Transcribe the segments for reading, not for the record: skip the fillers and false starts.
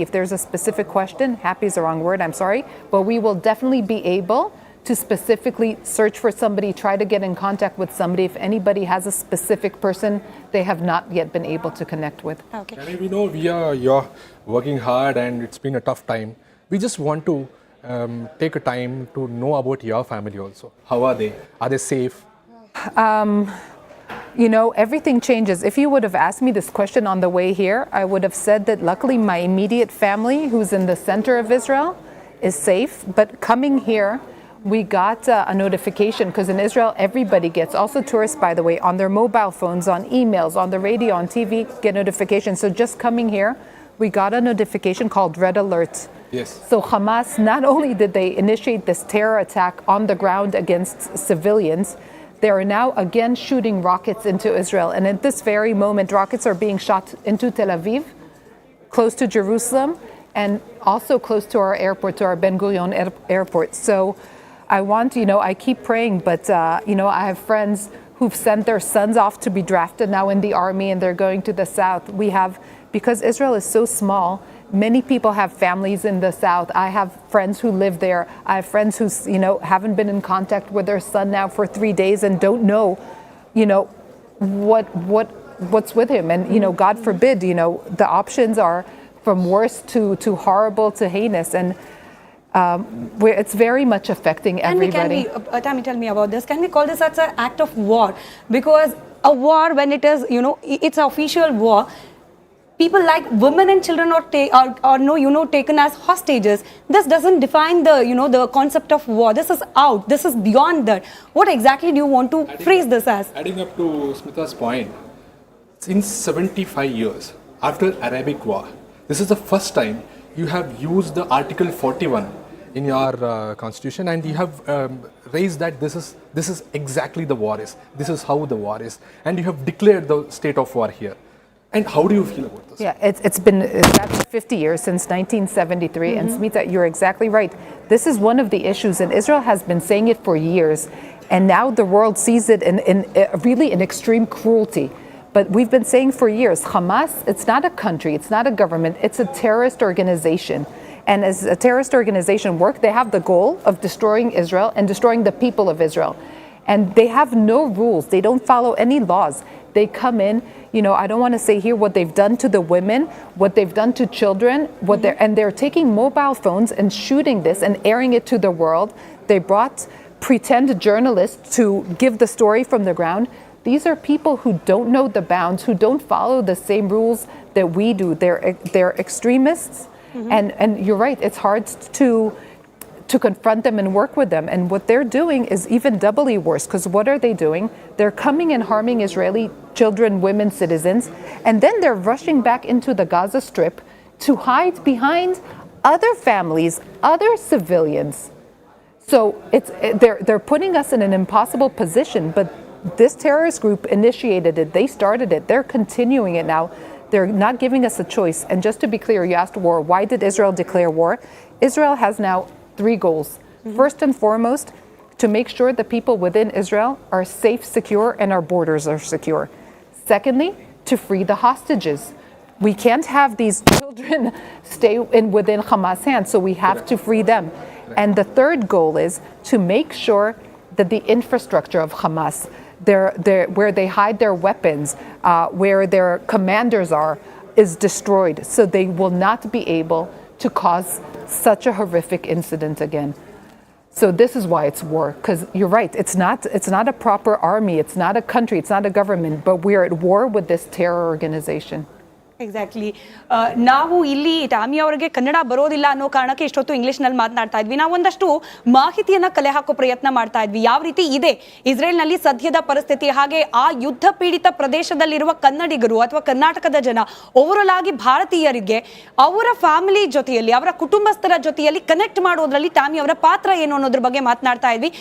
If there's a specific question, happy is the wrong word, I'm sorry, but we will definitely be able to specifically search for somebody, try to get in contact with somebody if anybody has a specific person they have not yet been able to connect with. Okay. I mean, we know you're working hard and it's been a tough time. We just want to take a time to know about your family also. How are they? Are they safe? You know, everything changes. If you would have asked me this question on the way here, I would have said that luckily my immediate family, who's in the center of Israel, is safe. But coming here, we got a notification, because in Israel, everybody gets, also tourists, by the way, on their mobile phones, on emails, on the radio, on TV, get notifications. So just coming here, we got a notification called Red Alert. Yes. So Hamas, not only did they initiate this terror attack on the ground against civilians, they are now again shooting rockets into Israel. And at this very moment, rockets are being shot into Tel Aviv, close to Jerusalem, and also close to our airport, to our Ben-Gurion airport. So I want, I keep praying, but, I have friends who've sent their sons off to be drafted now in the army, and they're going to the south. Because Israel is so small, many people have families in the south. I have friends who live there. I have friends who, haven't been in contact with their son now for 3 days and don't know, what's with him. And, God forbid, the options are from worse to horrible to heinous. And it's very much affecting everybody. Tammy, tell me about this. Can we call this as an act of war? Because a war, when it is, it's an official war, people like women and children are taken as hostages. This doesn't define the concept of war. This is out. This is beyond that. What exactly do you want to phrase this as? Adding up to Smita's point, since 75 years after Arabic War, this is the first time you have used the Article 41 in your constitution, and you have raised that this is exactly the war is. This is how the war is, and you have declared the state of war here. And how do you feel about this? Yeah, it's been 50 years since 1973, and Smita, you're exactly right. This is one of the issues, and Israel has been saying it for years, and now the world sees it in really in extreme cruelty. But we've been saying for years, Hamas, it's not a country, it's not a government, it's a terrorist organization. And as a terrorist organization work, they have the goal of destroying Israel and destroying the people of Israel. And they have no rules. They don't follow any laws. They come in, I don't want to say here what they've done to the women, what they've done to children, and they're taking mobile phones and shooting this and airing it to the world. They brought pretend journalists to give the story from the ground. These are people who don't know the bounds, who don't follow the same rules that we do. They're extremists. And you're right, it's hard to confront them and work with them. And what they're doing is even doubly worse, because what are they doing? They're coming and harming Israeli children, women, citizens, and then they're rushing back into the Gaza Strip to hide behind other families, other civilians. So they're putting us in an impossible position, but this terrorist group initiated it, they started it, they're continuing it now. They're not giving us a choice. And just to be clear, you asked war. Why did Israel declare war? Israel has now 3 goals. First and foremost, to make sure the people within Israel are safe, secure, and our borders are secure. Secondly, to free the hostages. We can't have these children stay within Hamas' hands, so we have to free them. And the third goal is to make sure that the infrastructure of Hamas, where they hide their weapons, where their commanders are, is destroyed, so they will not be able to cause such a horrific incident again. So this is why it's war, because you're right, it's not a proper army, it's not a country, it's not a government, but we are at war with this terror organization. Exactly ನಾವು ಇಲ್ಲಿ Tommy ಅವರಿಗೆ ಕನ್ನಡ ಬರೋದಿಲ್ಲ ಅನ್ನೋ ಕಾರಣಕ್ಕೆ ಇಷ್ಟೊತ್ತು ಇಂಗ್ಲಿಷ್ನಲ್ಲಿ ಮಾತನಾಡ್ತಾ ಇದ್ವಿ. ನಾವು ಒಂದಷ್ಟು ಮಾಹಿತಿಯನ್ನ ಕಲೆ ಹಾಕೋ ಪ್ರಯತ್ನ ಮಾಡ್ತಾ ಇದ್ವಿ. ಯಾವ ರೀತಿ ಇದೆ ಇಸ್ರೇಲ್ನಲ್ಲಿ ಸದ್ಯದ ಪರಿಸ್ಥಿತಿ, ಹಾಗೆ ಆ ಯುದ್ಧ ಪೀಡಿತ ಪ್ರದೇಶದಲ್ಲಿರುವ ಕನ್ನಡಿಗರು ಅಥವಾ ಕರ್ನಾಟಕದ ಜನ ಓವರಾಲ್ ಆಗಿ ಭಾರತೀಯರಿಗೆ ಅವರ ಫ್ಯಾಮಿಲಿ ಜೊತೆಯಲ್ಲಿ, ಅವರ ಕುಟುಂಬಸ್ಥರ ಜೊತೆಯಲ್ಲಿ ಕನೆಕ್ಟ್ ಮಾಡೋದ್ರಲ್ಲಿ ಟಾಮಿ ಅವರ ಪಾತ್ರ ಏನು ಅನ್ನೋದ್ರ ಬಗ್ಗೆ ಮಾತನಾಡ್ತಾ ಇದ್ವಿ.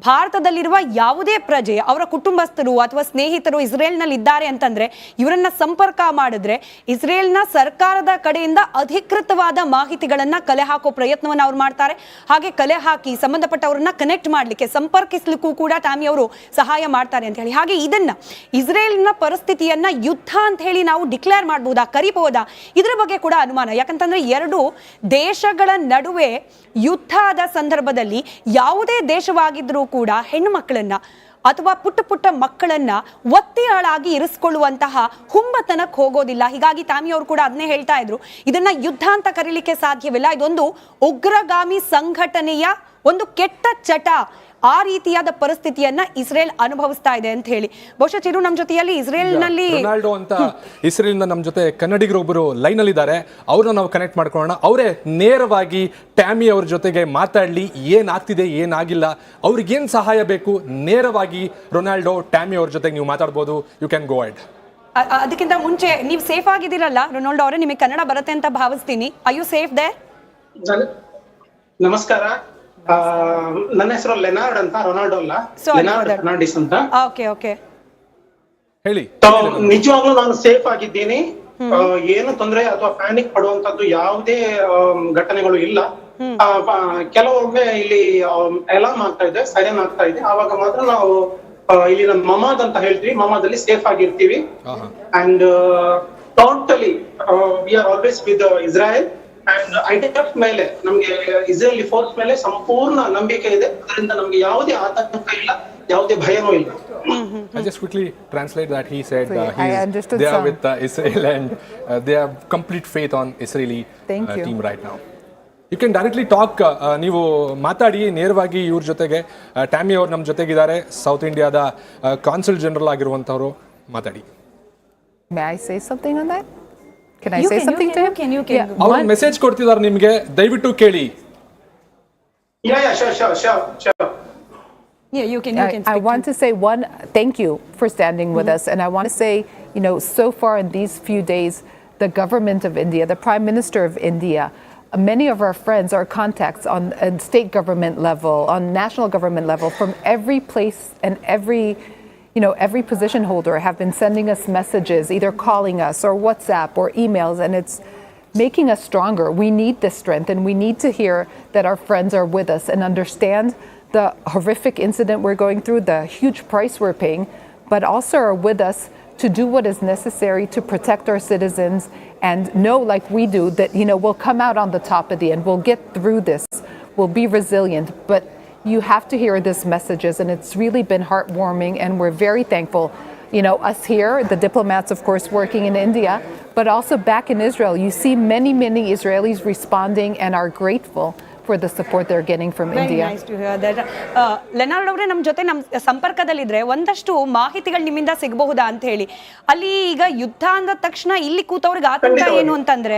ಭಾರತದಲ್ಲಿರುವ ಯಾವುದೇ ಪ್ರಜೆ ಅವರ ಕುಟುಂಬಸ್ಥರು ಅಥವಾ ಸ್ನೇಹಿತರು ಇಸ್ರೇಲ್ನಲ್ಲಿ ಇದ್ದಾರೆ ಅಂತಂದ್ರೆ ಇವರನ್ನ ಸಂಪರ್ಕ ಮಾಡಿದ್ರೆ ಇಸ್ರೇಲ್ನ ಸರ್ಕಾರದ ಕಡೆಯಿಂದ ಅಧಿಕೃತವಾದ ಮಾಹಿತಿಗಳನ್ನ ಕಲೆ ಹಾಕೋ ಪ್ರಯತ್ನವನ್ನ ಅವ್ರು ಮಾಡ್ತಾರೆ. ಹಾಗೆ ಕಲೆ ಹಾಕಿ ಸಂಬಂಧಪಟ್ಟವರನ್ನ ಕನೆಕ್ಟ್ ಮಾಡ್ಲಿಕ್ಕೆ ಸಂಪರ್ಕಿಸ್ಲಿಕ್ಕೂ ಕೂಡ ಟ್ಯಾಮಿ ಅವರು ಸಹಾಯ ಮಾಡ್ತಾರೆ ಅಂತ ಹೇಳಿ. ಹಾಗೆ ಇದನ್ನ ಇಸ್ರೇಲ್ನ ಪರಿಸ್ಥಿತಿಯನ್ನ ಯುದ್ಧ ಅಂತ ಹೇಳಿ ನಾವು ಡಿಕ್ಲೇರ್ ಮಾಡಬಹುದಾ, ಕರಿಬಹುದಾ, ಇದರ ಬಗ್ಗೆ ಕೂಡ ಅನುಮಾನ. ಯಾಕಂತಂದ್ರೆ ಎರಡು ದೇಶಗಳ ನಡುವೆ ಯುದ್ಧ ಆದ ಸಂದರ್ಭದಲ್ಲಿ ಯಾವುದೇ ದೇಶವಾಗಿದ್ರೂ ಕೂಡ ಹೆಣ್ಣು ಮಕ್ಕಳನ್ನ ಅಥವಾ ಪುಟ್ಟ ಪುಟ್ಟ ಮಕ್ಕಳನ್ನ ಒತ್ತೆಯಾಳಾಗಿ ಇರಿಸ್ಕೊಳ್ಳುವಂತಹ ಹುಂಬತನಕ್ಕೆ ಹೋಗೋದಿಲ್ಲ. ಹೀಗಾಗಿ ಟ್ಯಾಮಿ ಅವರು ಕೂಡ ಅದನ್ನೇ ಹೇಳ್ತಾ ಇದ್ರು, ಇದನ್ನ ಯುದ್ಧ ಅಂತ ಕರೀಲಿಕ್ಕೆ ಸಾಧ್ಯವಿಲ್ಲ, ಇದೊಂದು ಉಗ್ರಗಾಮಿ ಸಂಘಟನೆಯ ಒಂದು ಕೆಟ್ಟ ಚಟ, ಆ ರೀತಿಯಾದ ಪರಿಸ್ಥಿತಿಯನ್ನ ಇಸ್ರೇಲ್ ಅನುಭವಿಸ್ತಾ ಇದೆ ಅಂತ ಹೇಳಿ. ಬಹುಶಃ ಚಿರು ನಮ್ಮ ಜೊತೆಯಲ್ಲಿ ಇಸ್ರೇಲ್ನಲ್ಲಿ ರೊನಾಲ್ಡೋ ಅಂತ ಇಸ್ರೇಲ್ನ ನಮ್ಮ ಜೊತೆ ಕನ್ನಡಿಗರು ಒಬ್ಬರು ಲೈನ್ ಅಲ್ಲಿ ಇದ್ದಾರೆ, ಅವ್ರನ್ನ ನಾವು ಕನೆಕ್ಟ್ ಮಾಡ್ಕೊಳ್ಳೋಣ. ಅವರೇ ನೇರವಾಗಿ ಟ್ಯಾಮಿ ಅವ್ರ ಜೊತೆಗೆ ಮಾತಾಡ್ಲಿ, ಏನಾಗ್ತಿದೆ ಏನಾಗಿಲ್ಲ, ಅವ್ರಿಗೇನ್ ಸಹಾಯ ಬೇಕು, ನೇರವಾಗಿ ರೊನಾಲ್ಡೋ ಟ್ಯಾಮಿ ಅವ್ರ ಜೊತೆಗೆ ನೀವು ಮಾತಾಡ್ಬೋದು. You can go ahead. ಅದಕ್ಕಿಂತ ಮುಂಚೆ ನೀವು ಸೇಫ್ ಆಗಿದ್ದೀರಲ್ಲ ರೊನಾಲ್ಡೋ ಅವರೇ, ನಿಮಗೆ ಕನ್ನಡ ಬರುತ್ತೆ ಅಂತ ಭಾವಿಸ್ತೀನಿ. I you safe they? ನಮಸ್ಕಾರ, ನನ್ನ ಹೆಸರು ಲೆನಾರ್ಡ್ ಅಂತ, ರೊನಾಲ್ಡೋ ಅಲ್ಲ, ಲೆನಾರ್ಡ್ ಫರ್ನಾಂಡಿಸ್ ಅಂತ. ಹೇಳಿ. ನಿಜವಾಗ್ಲೂ ನಾನು ಸೇಫ್ ಆಗಿದ್ದೀನಿ, ಏನು ತೊಂದರೆ ಅಥವಾ ಪ್ಯಾನಿಕ್ ಪಡುವಂತದ್ದು ಯಾವುದೇ ಘಟನೆಗಳು ಇಲ್ಲ. ಕೆಲವೊಮ್ಮೆ ಇಲ್ಲಿ ಅಲಾರ್ಮ್ ಆಗ್ತಾ ಇದೆ, ಸೈರನ್ ಆಗ್ತಾ ಇದೆ, ಆವಾಗ ಮಾತ್ರ ನಾವು ಇಲ್ಲಿ ನಮ್ಮ ಮಮಾದ್ ಅಂತ ಹೇಳ್ತೀವಿ, ಮಮಾದಲ್ಲಿ ಸೇಫ್ ಆಗಿರ್ತೀವಿ. And totally we are always with Israel and IDF ಮೇಲೆ ನಮ್ಗೆ ಇಸ್ರೇಲಿ ಫೋರ್ಸ್ ಮೇಲೆ ಸಂಪೂರ್ಣ ನಂಬಿಕೆ ಇದೆ. ಅದರಿಂದ ನಮ್ಗೆ ಯಾವುದೇ ಆತಂಕ ಇಲ್ಲ, ಯಾವುದೇ ಭಯನೂ ಇಲ್ಲ. I just quickly translate that he said they are with Israel and they have complete faith on Israeli team right now. You can directly talk, ನೀವು ಮಾತಾಡಿ ನೇರವಾಗಿ ಇವ್ರ ಜೊತೆಗೆ. ಟ್ಯಾಮಿ ಅವರು ನಮ್ಮ ಜೊತೆಗಿದ್ದಾರೆ, ಸೌತ್ ಇಂಡಿಯಾದ ಕಾನ್ಸುಲ್ ಜನರಲ್ ಆಗಿರುವಂತವರು. ಮಾತಾಡಿ. May I say something on that? Can I say something to him? You can. ಅವರು ಮೆಸೇಜ್ ಕೊಡ್ತಿದ್ದಾರೆ ನಿಮಗೆ, ದಯವಿಟ್ಟು ಕೇಳಿ. Sure. Yeah, you can I want to say thank you for standing with us. And I want to say, so far in these few days, the government of India, the Prime Minister of India, many of our friends, our contacts on state government level, on national government level, from every place and every position holder have been sending us messages, either calling us or WhatsApp or emails, and it's making us stronger. We need this strength, and we need to hear that our friends are with us and understand the horrific incident we're going through, the huge price we're paying, but also are with us to do what is necessary to protect our citizens and know, like we do, that we'll come out on the top at the end. We'll get through this. We'll be resilient. But you have to hear these messages, and it's really been heartwarming, and we're very thankful. Us here, the diplomats, of course, working in India, but also back in Israel, you see many Israelis responding and are grateful for the support they're getting from India. Very nice to hear that. ಲೆನಾರ್ಡ್ ಅವರೇ, ನಮ್ಮ ಜೊತೆ ನಮ್ಮ ಸಂಪರ್ಕದಲ್ಲಿದ್ರೆ ಒಂದಷ್ಟು ಮಾಹಿತಿಗಳು ನಿಮ್ಮಿಂದ ಸಿಗಬಹುದಾ ಅಂತ ಹೇಳಿ. ಅಲ್ಲಿ ಈಗ ಯುದ್ಧ ಅಂದ ತಕ್ಷಣ ಇಲ್ಲಿ ಕೂತವ್ರಿಗೆ ಆತಂಕ ಏನು ಅಂತಂದ್ರೆ,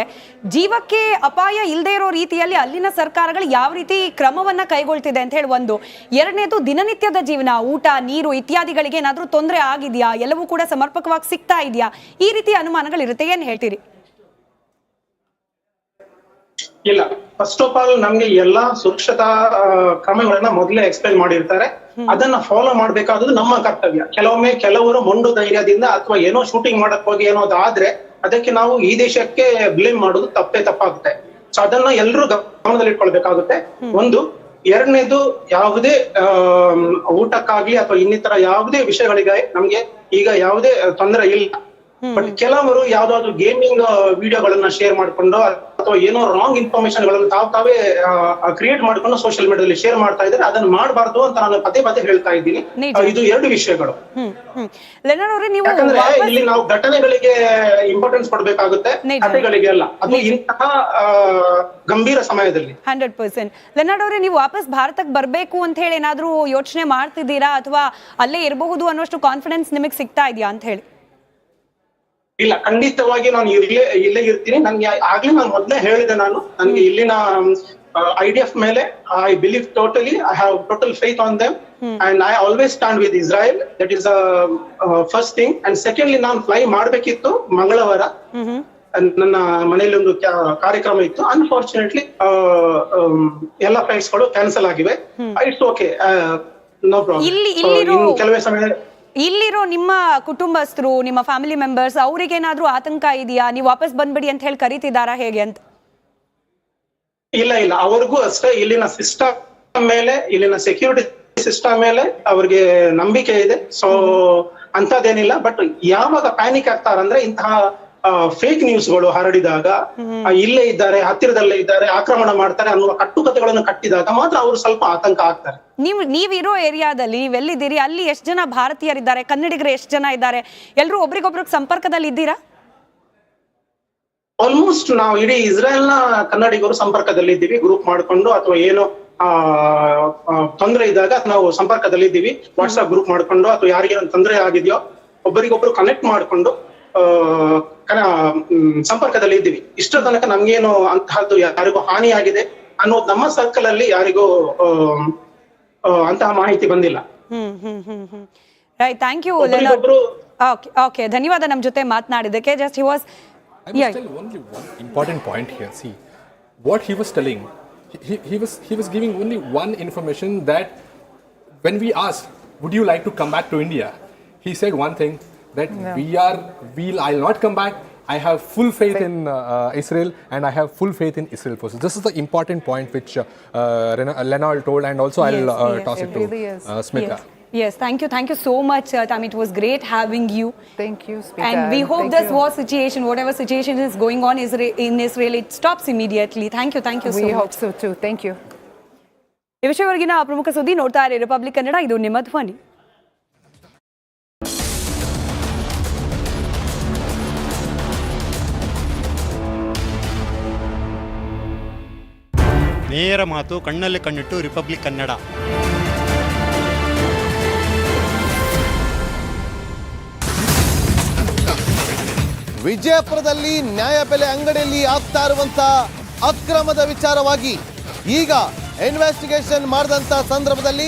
ಜೀವಕ್ಕೆ ಅಪಾಯ ಇಲ್ಲದೆ ಇರೋ ರೀತಿಯಲ್ಲಿ ಅಲ್ಲಿನ ಸರ್ಕಾರಗಳು ಯಾವ ರೀತಿ ಕ್ರಮವನ್ನ ಕೈಗೊಳ್ತಿದೆ ಅಂತ ಹೇಳಿ ಒಂದು. ಎರಡನೇದು, ದಿನನಿತ್ಯದ ಜೀವನ, ಊಟ, ನೀರು ಇತ್ಯಾದಿಗಳಿಗೆ ಏನಾದ್ರೂ ತೊಂದರೆ ಆಗಿದೆಯಾ, ಎಲ್ಲವೂ ಕೂಡ ಸಮರ್ಪಕವಾಗಿ ಸಿಗ್ತಾ ಇದೆಯಾ, ಈ ರೀತಿ ಅನುಮಾನಗಳಿರುತ್ತೆ, ಏನ್ ಹೇಳ್ತೀರಿ? ಇಲ್ಲ, ಫಸ್ಟ್ ಆಫ್ ಆಲ್ ನಮ್ಗೆ ಎಲ್ಲಾ ಸುರಕ್ಷತಾ ಕ್ರಮಗಳನ್ನ ಮೊದಲೇ ಎಕ್ಸ್ಪ್ಲೈನ್ ಮಾಡಿರ್ತಾರೆ. ಅದನ್ನ ಫಾಲೋ ಮಾಡ್ಬೇಕಾದ್ದು ನಮ್ಮ ಕರ್ತವ್ಯ. ಕೆಲವರು ಮೊಂಡು ಧೈರ್ಯದಿಂದ ಅಥವಾ ಏನೋ ಶೂಟಿಂಗ್ ಮಾಡಕ್ ಹೋಗಿ ಏನೋ ಆದ್ರೆ ಅದಕ್ಕೆ ನಾವು ಈ ದೇಶಕ್ಕೆ ಬ್ಲೇಮ್ ಮಾಡೋದು ತಪ್ಪಾಗುತ್ತೆ. ಸೊ ಅದನ್ನ ಎಲ್ಲರೂ ಗಮನದಲ್ಲಿ ಇಟ್ಕೊಳ್ಬೇಕಾಗುತ್ತೆ. ಒಂದು. ಎರಡನೇದು, ಯಾವುದೇ ಊಟಕ್ಕಾಗ್ಲಿ ಅಥವಾ ಇನ್ನಿತರ ಯಾವುದೇ ವಿಷಯಗಳಿಗೆ ನಮ್ಗೆ ಈಗ ಯಾವುದೇ ತೊಂದರೆ ಇಲ್ಲ. ಬಟ್ ಕೆಲವರು ಯಾವ್ದಾದ್ರು ಗೇಮಿಂಗ್ ವಿಡಿಯೋಗಳನ್ನ ಶೇರ್ ಮಾಡ್ಕೊಂಡು ಅಥವಾ ಏನೋ ರಾಂಗ್ ಇನ್ಫಾರ್ಮೇಶನ್ ಗಳನ್ನ ತಾವೇ ಕ್ರಿಯೇಟ್ ಮಾಡ್ಕೊಂಡು ಸೋಷಿಯಲ್ ಮೀಡಿಯಾದಲ್ಲಿ ಶೇರ್ ಮಾಡ್ತಾ ಇದ್ದಾರೆ. ಅದನ್ನ ಮಾಡಬಾರ್ದು ಅಂತ ನಾನು ಪದೇ ಹೇಳ್ತಾ ಇದ್ದೀನಿ. ಇದು ಎರಡು ವಿಷಯಗಳು. ಯಾಕಂದ್ರೆ ಇಲ್ಲಿ ನಾವು ಘಟನೆಗಳಿಗೆ ಇಂಪಾರ್ಟೆನ್ಸ್ ಕೊಡ್ಬೇಕಾಗುತ್ತೆ, ಕಥೆಗಳಿಗೆ ಅಲ್ಲ. ಅದು ಇಂತಹ ಗಂಭೀರ ಸಮಯದಲ್ಲಿ. 100%. ಲೆನಾರ್ಡ್ ಅವರೇ, ನೀವು ವಾಪಸ್ ಭಾರತಕ್ಕೆ ಬರ್ಬೇಕು ಅಂತ ಹೇಳಿ ಏನಾದ್ರೂ ಯೋಚನೆ ಮಾಡ್ತಿದ್ದೀರಾ, ಅಥವಾ ಅಲ್ಲೇ ಇರಬಹುದು ಅನ್ನೋಷ್ಟು ಕಾನ್ಫಿಡೆನ್ಸ್ ನಿಮಗೆ ಸಿಗ್ತಾ ಇದೆಯಾ ಅಂತ ಹೇಳಿ? ಇಲ್ಲ, ಖಂಡಿತವಾಗಿ ನಾನು ಇಲ್ಲೇ ಇರ್ತೀನಿ. ಆಗ್ಲೇ ನಾನು ಮೊದಲೇ ಹೇಳಿದೆ, ನನ್ಗೆ ಇಲ್ಲಿನ IDF ಮೇಲೆ I believe totally, I have total faith on them and I always stand with Israel. That is first thing. And secondly, ನಾನು ಫ್ಲೈ ಮಾಡ್ಬೇಕಿತ್ತು ಮಂಗಳವಾರ, ನನ್ನ ಮನೆಯಲ್ಲಿ ಒಂದು ಕಾರ್ಯಕ್ರಮ ಇತ್ತು. ಅನ್ಫಾರ್ಚುನೇಟ್ಲಿ ಎಲ್ಲ ಫ್ಲೈಟ್ಸ್ ಗಳು ಕ್ಯಾನ್ಸಲ್ ಆಗಿವೆ. It's okay. No problem. ಇಲ್ಲಿರೋ ಕೆಲವೇ ಸಮಯ ಇಲ್ಲಿರೋ ನಿಮ್ಮ ಕುಟುಂಬಸ್ಥರು, ನಿಮ್ಮ ಫ್ಯಾಮಿಲಿ ಮೆಂಬರ್ಸ್, ಅವ್ರಿಗೇನಾದ್ರೂ ಆತಂಕ ಇದೆಯಾ? ನೀವು ವಾಪಸ್ ಬಂದ್ಬಿಡಿ ಅಂತ ಹೇಳಿ ಕರೀತಿದಾರಾ ಹೇಗೆ ಅಂತ? ಇಲ್ಲ, ಅವ್ರಿಗೂ ಅಷ್ಟೇ ಇಲ್ಲಿನ ಸಿಸ್ಟಮ್ ಮೇಲೆ, ಇಲ್ಲಿನ ಸೆಕ್ಯೂರಿಟಿ ಸಿಸ್ಟಮ್ ಮೇಲೆ ಅವ್ರಿಗೆ ನಂಬಿಕೆ ಇದೆ. ಸೊ ಅಂತದೇನಿಲ್ಲ. ಬಟ್ ಯಾವಾಗ ಪ್ಯಾನಿಕ್ ಆಗ್ತಾರಂದ್ರೆ ಇಂತಹ ಫೇಕ್ ನ್ಯೂಸ್ಗಳು ಹರಡಿದಾಗ, ಇಲ್ಲೇ ಇದ್ದಾರೆ, ಹತ್ತಿರದಲ್ಲೇ ಇದ್ದಾರೆ, ಆಕ್ರಮಣ ಮಾಡ್ತಾರೆ ಅನ್ನುವ ಕಟ್ಟುಕತೆಗಳನ್ನು ಕಟ್ಟಿದಾಗ ಮಾತ್ರ ಅವರು ಸ್ವಲ್ಪ ಆತಂಕ ಆಗ್ತಾರೆ. ನೀವಿರೋ ಏರಿಯಾದಲ್ಲಿ ನೀವೆಲ್ಲಿದ್ದೀರಿ? ಅಲ್ಲಿ ಎಷ್ಟು ಜನ ಭಾರತೀಯರಿದ್ದಾರೆ? ಕನ್ನಡಿಗರು ಎಷ್ಟು ಜನ ಇದ್ದಾರೆ? ಎಲ್ಲರೂ ಒಬ್ರಿಗೊಬ್ರಿಗೆ ಸಂಪರ್ಕದಲ್ಲಿ ಇದ್ದೀರಾ? ಆಲ್ಮೋಸ್ಟ್ ನಾವು ಇಡೀ ಇಸ್ರೇಲ್ನ ಕನ್ನಡಿಗರು ಸಂಪರ್ಕದಲ್ಲಿ ಇದ್ದೀವಿ. ಗ್ರೂಪ್ ಮಾಡ್ಕೊಂಡು ಅಥವಾ ಏನೋ ತೊಂದರೆ ಇದ್ದಾಗ ನಾವು ಸಂಪರ್ಕದಲ್ಲಿ ಇದ್ದೀವಿ. ವಾಟ್ಸ್ಆಪ್ ಗ್ರೂಪ್ ಮಾಡ್ಕೊಂಡು ಅಥವಾ ಯಾರಿಗೆ ತೊಂದರೆ ಆಗಿದೆಯೋ ಒಬ್ಬರಿಗೊಬ್ರು ಕನೆಕ್ಟ್ ಮಾಡ್ಕೊಂಡು ಸಂಪರ್ಕದಲ್ಲಿ ಇದ್ದೀವಿ. ಇಷ್ಟರ ತನಕ ನಮ್ಗೇನು ಅಂತಹದ್ದು ಯಾರಿಗೂ ಹಾನಿ ಆಗಿದೆ ಅನ್ನೋದು ನಮ್ಮ ಸರ್ಕಲ್ ಅಲ್ಲಿ ಯಾರಿಗೂ ಅಂತಹ ಮಾಹಿತಿ ಬಂದಿಲ್ಲ. Right, thank you. ಓಕೆ, ಧನ್ಯವಾದ ನಮ್ಮ ಜೊತೆ ಮಾತನಾಡಿದ್ದಕ್ಕೆ. Just he was I must tell only one important point here. See, what he was telling, he was giving only one information, that when we asked, would you like to come back to India? He said one thing, that I'll not come back. I have full faith in Israel, and I have full faith in Israel forces. This is the important point which Lenal told, and also I'll toss it to Smita. Yes, thank you so much, Tammy. It was great having you. Thank you, Smita. And we hope this war situation, whatever situation is going on in Israel, it stops immediately. Thank you so much. We hope so too. Thank you. ಈ ವಿಷಯವರೆಗಿನ ಪ್ರಮುಖ ಸುದ್ದಿ ನೋಡ್ತಾ ಇರಿ republic Kannada. ಇದು ನಿಮ್ಮ ಧ್ವನಿ. ನೇರ ಮಾತು, ಕಣ್ಣಲ್ಲಿ ಕಣ್ಣಿಟ್ಟು ರಿಪಬ್ಲಿಕ್ ಕನ್ನಡ. ವಿಜಯಪುರದಲ್ಲಿ ನ್ಯಾಯಬೆಲೆ ಅಂಗಡಿಯಲ್ಲಿ ಆಗ್ತಾ ಇರುವಂತ ಅಕ್ರಮದ ವಿಚಾರವಾಗಿ ಈಗ ಇನ್ವೆಸ್ಟಿಗೇಷನ್ ಮಾಡಿದಂತ ಸಂದರ್ಭದಲ್ಲಿ